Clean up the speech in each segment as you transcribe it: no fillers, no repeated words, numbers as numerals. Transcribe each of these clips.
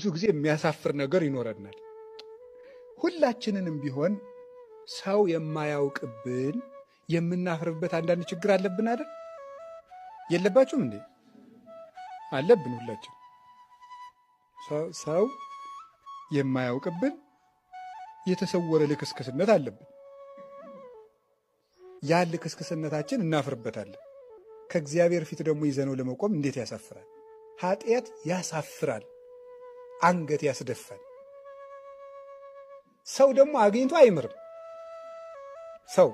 ብዙ ጊዜ የሚያሳፍር ነገር ይኖረናል። ሁላችንንም ቢሆን ሰው የማያውቅብን የምናፍርበት አንዳንድ ችግር አለብን አይደል? የለባችሁም እንዴ? አለብን። ሁላችን ሰው የማያውቅብን የተሰወረ ልክስክስነት አለብን። ያን ልክስክስነታችን እናፍርበታለን። ከእግዚአብሔር ፊት ደግሞ ይዘነው ለመቆም እንዴት ያሳፍራል! ኃጢአት ያሳፍራል፣ አንገት ያስደፋል። ሰው ደግሞ አግኝቶ አይምርም። ሰው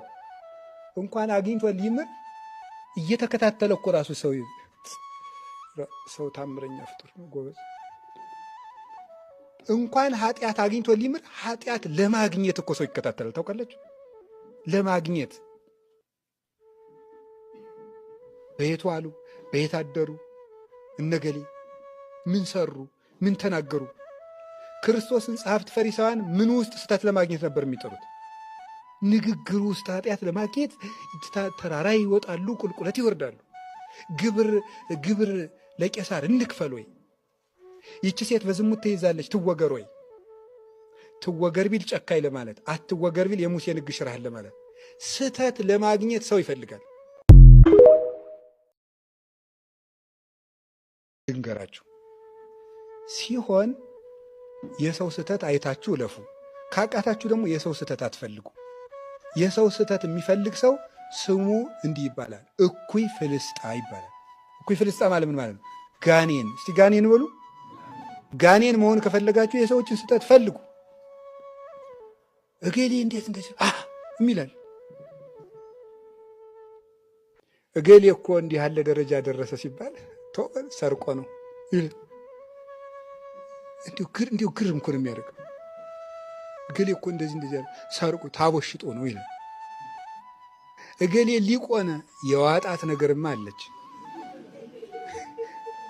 እንኳን አግኝቶ ሊምር እየተከታተለ እኮ ራሱ ሰው ታምረኛ ፍጡር ነው ጎበዝ። እንኳን ኃጢአት አግኝቶ ሊምር ኃጢአት ለማግኘት እኮ ሰው ይከታተላል። ታውቃላችሁ? ለማግኘት በየት ዋሉ፣ በየት አደሩ፣ እነገሌ ምን ሰሩ፣ ምን ተናገሩ። ክርስቶስን ጸሐፍት ፈሪሳውያን ምን ውስጥ ስህተት ለማግኘት ነበር የሚጠሩት? ንግግር ውስጥ ኃጢአት ለማግኘት ተራራ ይወጣሉ፣ ቁልቁለት ይወርዳሉ። ግብር ለቄሳር እንክፈል ወይ? ይቺ ሴት በዝሙት ተይዛለች ትወገር ወይ? ትወገር ቢል ጨካኝ ለማለት፣ አትወገር ቢል የሙሴን ሕግ ሽራህን ለማለት። ስህተት ለማግኘት ሰው ይፈልጋል። ልንገራችሁ ሲሆን የሰው ስህተት አይታችሁ እለፉ። ካቃታችሁ ደግሞ የሰው ስህተት አትፈልጉ። የሰው ስህተት የሚፈልግ ሰው ስሙ እንዲህ ይባላል፣ እኩይ ፍልስጣ ይባላል። እኩይ ፍልስጣ ማለት ምን ማለት ነው? ጋኔን። እስቲ ጋኔን በሉ። ጋኔን መሆን ከፈለጋችሁ የሰዎችን ስህተት ፈልጉ። እገሌ እንዴት እንደዚህ የሚላል፣ እገሌ እኮ እንዲህ ያለ ደረጃ ደረሰ ሲባል ተወል ሰርቆ ነው ይላል። እንዲሁ ግርም እኮ ነው የሚያደርገው። እገሌ እኮ እንደዚህ ያለ ሰርቆ ታቦት ሽጦ ነው ይላል። እገሌ ሊቆነ የዋጣት ነገርማ አለች።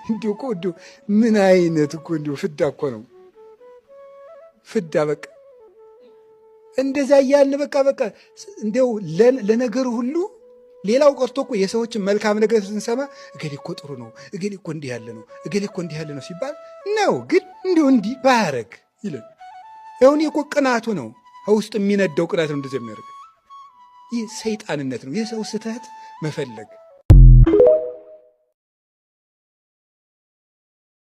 እንዲሁ ምን አይነት እኮ ፍዳ እኮ ነው ፍዳ። በቃ እንደዛ እያልን በቃ እንዲያው ለነገሩ ሁሉ ሌላው ቀርቶ እኮ የሰዎችን መልካም ነገር ስንሰማ እገሌ እኮ ጥሩ ነው፣ እገሌ እኮ እንዲህ ያለ ነው፣ እገሌ እኮ እንዲህ ያለ ነው ሲባል ነው። ግን እንዲህ ባያረግ ይላል። ይሁን እኮ ቅናቱ ነው፣ ከውስጥ የሚነደው ቅናት ነው እንደዚህ የሚያደርግ። ይህ ሰይጣንነት ነው፣ የሰው ስህተት መፈለግ።